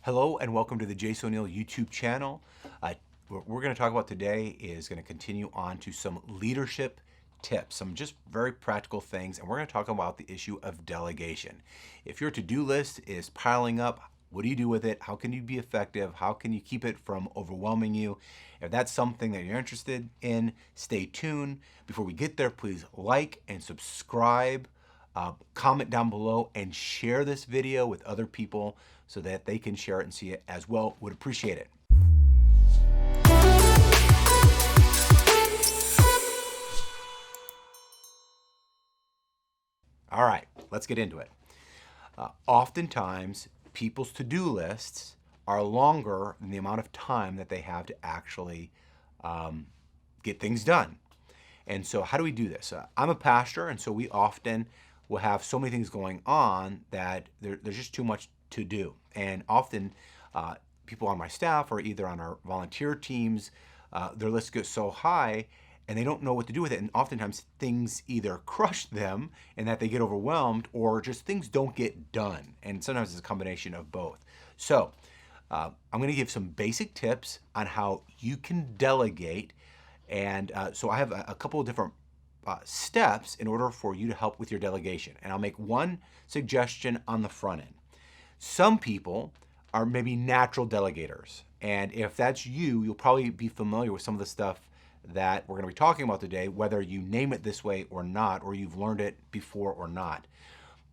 Hello and welcome to the Jason O'Neill YouTube channel. What we're going to talk about today is going to continue on to some leadership tips, some just very practical things, and we're going to talk about the issue of delegation. If your to-do list is piling up, what do you do with it? How can you be effective? How can you keep it from overwhelming you? If that's something that you're interested in, stay tuned. Before we get there, please like and subscribe. Comment down below and share this video with other people so that they can share it and see it as well. Would appreciate it. All right, let's get into it. Oftentimes, people's to-do lists are longer than the amount of time that they have to actually get things done. And so how do we do this? I'm a pastor, and so we often will have so many things going on that there's just too much to do. And often people on my staff or either on our volunteer teams, their list gets so high and they don't know what to do with it. And oftentimes things either crush them and that they get overwhelmed, or just things don't get done. And sometimes it's a combination of both. So I'm going to give some basic tips on how you can delegate. And so I have a couple of different steps in order for you to help with your delegation. And I'll make one suggestion on the front end. Some people are maybe natural delegators. And if that's you, you'll probably be familiar with some of the stuff that we're going to be talking about today, whether you name it this way or not, or you've learned it before or not.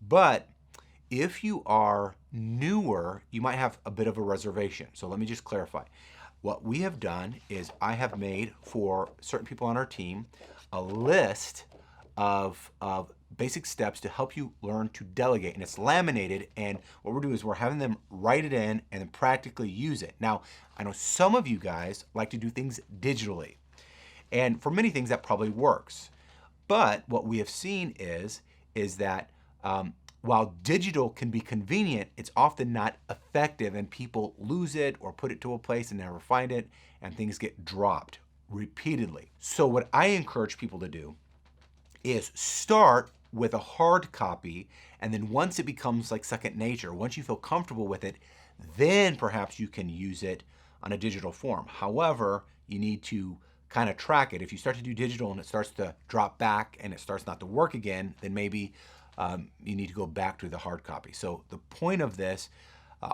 But if you are newer, you might have a bit of a reservation. So let me just clarify. What we have done is I have made for certain people on our team a list of basic steps to help you learn to delegate, and it's laminated, and what we're doing is we're having them write it in and then practically use it. Now, I know some of you guys like to do things digitally, and for many things that probably works, but what we have seen is that while digital can be convenient, it's often not effective, and people lose it or put it to a place and never find it, and things get dropped repeatedly. So what I encourage people to do is start with a hard copy, and then once it becomes like second nature, once you feel comfortable with it, then perhaps you can use it on a digital form. However, you need to kind of track it. If you start to do digital and it starts to drop back and it starts not to work again, then maybe you need to go back to the hard copy. So the point of this,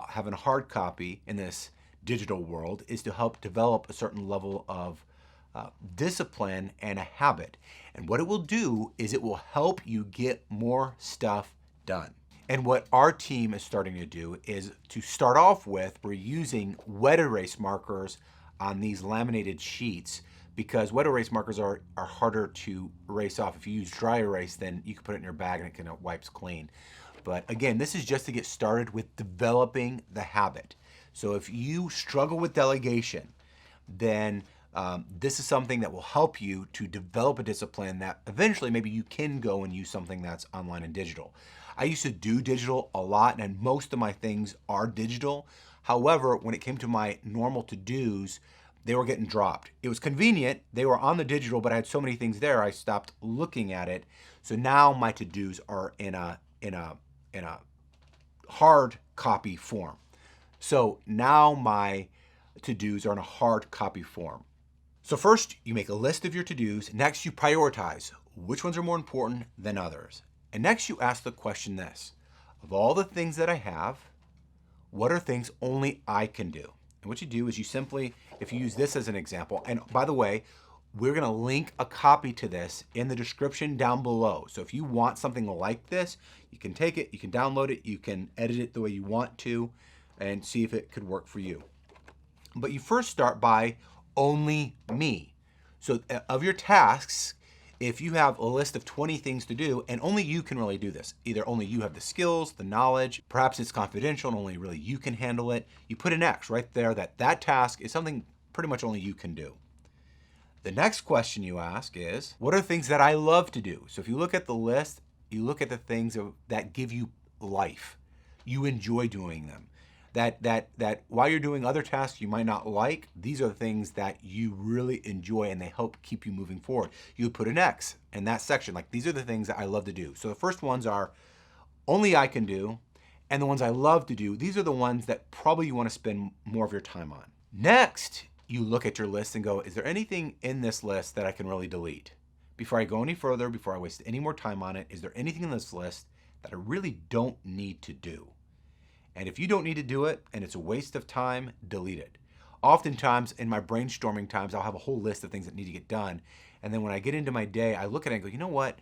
having a hard copy in this digital world, is to help develop a certain level of discipline and a habit. And what it will do is it will help you get more stuff done. And what our team is starting to do is to start off with, we're using wet erase markers on these laminated sheets, because wet erase markers are harder to erase off. If you use dry erase, then you can put it in your bag and it kind of wipes clean. But again, this is just to get started with developing the habit. So if you struggle with delegation, then this is something that will help you to develop a discipline that eventually maybe you can go and use something that's online and digital. I used to do digital a lot, and most of my things are digital. However, when it came to my normal to-dos, they were getting dropped. It was convenient. They were on the digital, but I had so many things there, I stopped looking at it. So now my to-dos are in a hard copy form. So now my to-dos are in a hard copy form. So first, you make a list of your to-dos. Next, you prioritize which ones are more important than others. And next, you ask the question this: of all the things that I have, what are things only I can do? And what you do is you simply, if you use this as an example, and by the way, we're going to link a copy to this in the description down below. So if you want something like this, you can take it, you can download it, you can edit it the way you want to, and see if it could work for you. But you first start by only me. So of your tasks, if you have a list of 20 things to do, and only you can really do this, either only you have the skills, the knowledge, perhaps it's confidential and only really you can handle it, you put an X right there that task is something pretty much only you can do. The next question you ask is, what are things that I love to do? So if you look at the list, you look at the things that give you life. You enjoy doing them. That while you're doing other tasks you might not like, these are the things that you really enjoy and they help keep you moving forward. You would put an X in that section, like these are the things that I love to do. So the first ones are only I can do, and the ones I love to do, these are the ones that probably you want to spend more of your time on. Next, you look at your list and go, is there anything in this list that I can really delete? Before I go any further, before I waste any more time on it, is there anything in this list that I really don't need to do? And if you don't need to do it and it's a waste of time, delete it. Oftentimes in my brainstorming times, I'll have a whole list of things that need to get done. And then when I get into my day, I look at it and go, you know what?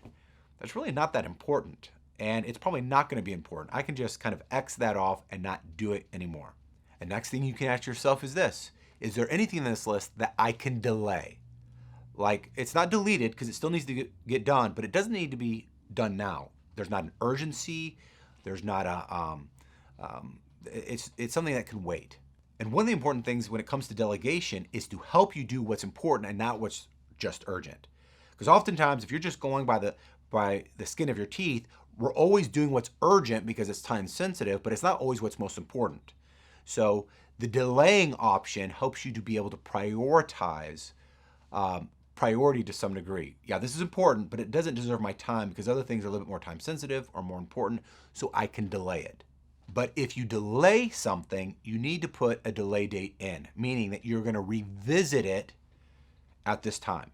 That's really not that important. And it's probably not going to be important. I can just kind of X that off and not do it anymore. The next thing you can ask yourself is this: is there anything in this list that I can delay? Like, it's not deleted because it still needs to get done, but it doesn't need to be done now. There's not an urgency. There's not it's something that can wait. And one of the important things when it comes to delegation is to help you do what's important and not what's just urgent. Because oftentimes, if you're just going by the skin of your teeth, we're always doing what's urgent because it's time sensitive, but it's not always what's most important. So the delaying option helps you to be able to prioritize priority to some degree. Yeah, this is important, but it doesn't deserve my time because other things are a little bit more time sensitive or more important, so I can delay it. But if you delay something, you need to put a delay date in, meaning that you're going to revisit it at this time.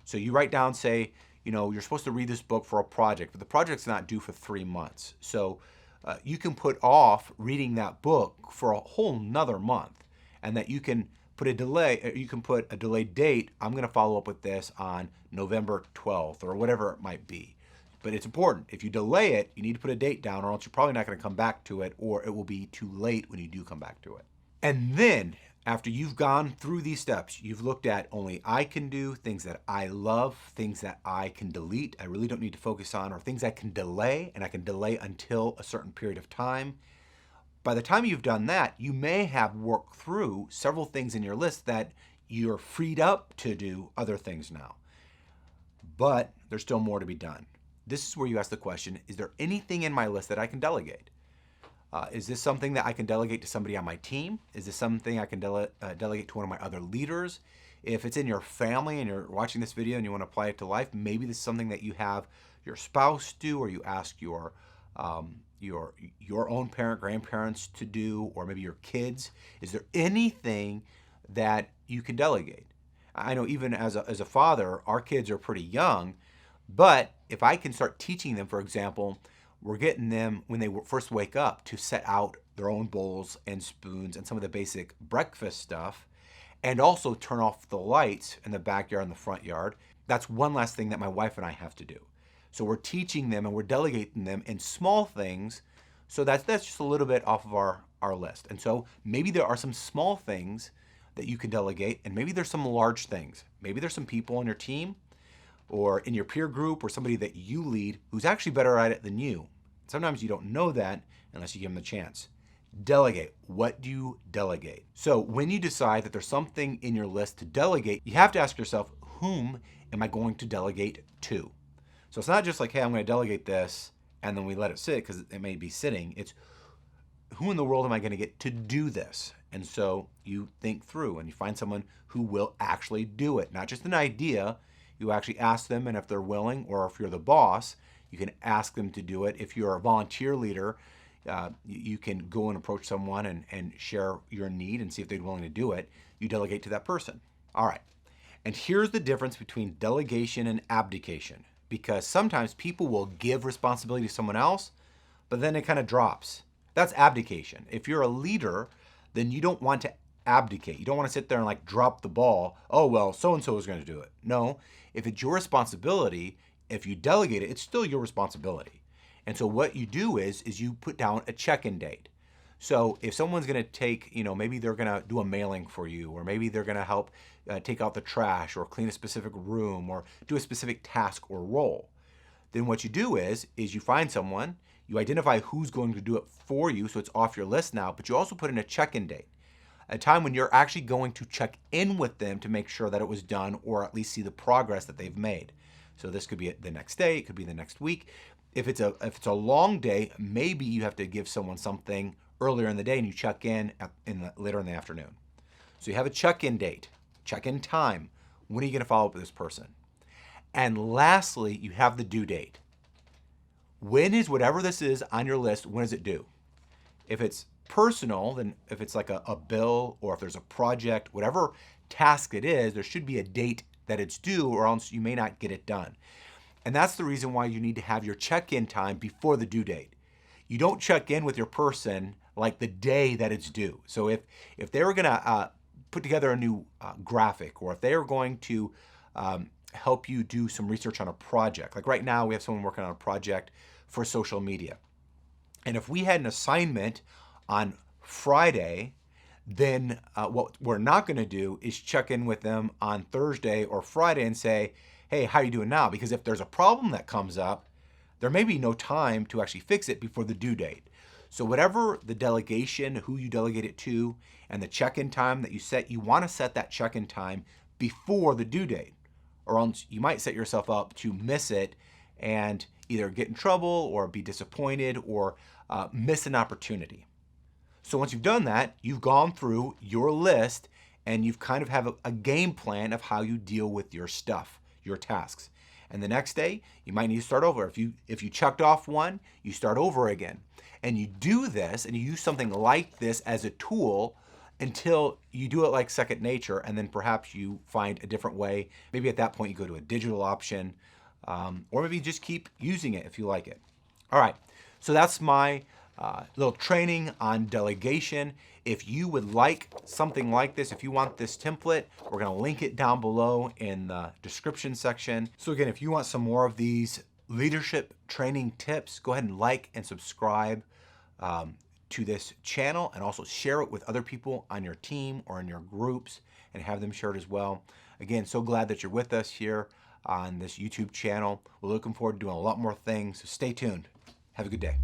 So you write down, say, you're supposed to read this book for a project, but the project's not due for 3 months. So you can put off reading that book for a whole nother month, and that you can put a delayed date. I'm going to follow up with this on November 12th or whatever it might be. But it's important. If you delay it, you need to put a date down, or else you're probably not going to come back to it, or it will be too late when you do come back to it. And then, after you've gone through these steps, you've looked at only I can do, things that I love, things that I can delete, I really don't need to focus on, or things I can delay, and I can delay until a certain period of time. By the time you've done that, you may have worked through several things in your list that you're freed up to do other things now. But there's still more to be done. This is where you ask the question, is there anything in my list that I can delegate? Is this something that I can delegate to somebody on my team? Is this something I can delegate to one of my other leaders? If it's in your family and you're watching this video and you want to apply it to life, maybe this is something that you have your spouse do, or you ask your own parent, grandparents to do, or maybe your kids. Is there anything that you can delegate? I know even as a father, our kids are pretty young, but if I can start teaching them, for example, we're getting them when they first wake up to set out their own bowls and spoons and some of the basic breakfast stuff, and also turn off the lights in the backyard and the front yard. That's one last thing that my wife and I have to do. So we're teaching them and we're delegating them in small things. So that's just a little bit off of our list. And so maybe there are some small things that you can delegate, and maybe there's some large things. Maybe there's some people on your team or in your peer group or somebody that you lead who's actually better at it than you. Sometimes you don't know that unless you give them the chance. Delegate. What do you delegate? So when you decide that there's something in your list to delegate, you have to ask yourself, whom am I going to delegate to? So it's not just like, hey, I'm going to delegate this and then we let it sit because it may be sitting. It's who in the world am I going to get to do this? And so you think through and you find someone who will actually do it, not just an idea. You actually ask them, and if they're willing, or if you're the boss, you can ask them to do it. If you're a volunteer leader, you can go and approach someone and share your need and see if they're willing to do it. You delegate to that person. All right. And here's the difference between delegation and abdication, because sometimes people will give responsibility to someone else, but then it kind of drops. That's abdication. If you're a leader, then you don't want to abdicate. You don't want to sit there and like drop the ball. Oh, well, so-and-so is going to do it. No, if it's your responsibility, if you delegate it, it's still your responsibility. And so what you do is you put down a check-in date. So if someone's going to take, maybe they're going to do a mailing for you, or maybe they're going to help take out the trash or clean a specific room or do a specific task or role, then what you do is you find someone, you identify who's going to do it for you, so it's off your list now, but you also put in a check-in date, a time when you're actually going to check in with them to make sure that it was done, or at least see the progress that they've made. So this could be the next day, it could be the next week. If it's a long day, maybe you have to give someone something earlier in the day and you check in later in the afternoon. So you have a check-in date, check-in time. When are you going to follow up with this person? And lastly, you have the due date. When is whatever this is on your list, when is it due? If it's personal, then if it's like a bill or if there's a project, whatever task it is, there should be a date that it's due, or else you may not get it done. And that's the reason why you need to have your check-in time before the due date. You don't check in with your person like the day that it's due. So if they were gonna put together a new graphic, or if they are going to help you do some research on a project, like right now we have someone working on a project for social media. And if we had an assignment on Friday, then what we're not going to do is check in with them on Thursday or Friday and say, hey, how are you doing now? Because if there's a problem that comes up, there may be no time to actually fix it before the due date. So whatever the delegation, who you delegate it to, and the check-in time that you set, you want to set that check-in time before the due date, or else you might set yourself up to miss it and either get in trouble or be disappointed or miss an opportunity. So once you've done that, you've gone through your list and you've kind of have a game plan of how you deal with your stuff, your tasks. And the next day, you might need to start over. If you checked off one, you start over again. And you do this and you use something like this as a tool until you do it like second nature, and then perhaps you find a different way. Maybe at that point you go to a digital option, or maybe you just keep using it if you like it. All right, so that's my little training on delegation. If you would like something like this, if you want this template, we're going to link it down below in the description section. So again, if you want some more of these leadership training tips, go ahead and like and subscribe to this channel, and also share it with other people on your team or in your groups and have them share it as well. Again, so glad that you're with us here on this YouTube channel. We're looking forward to doing a lot more things, so stay tuned. Have a good day.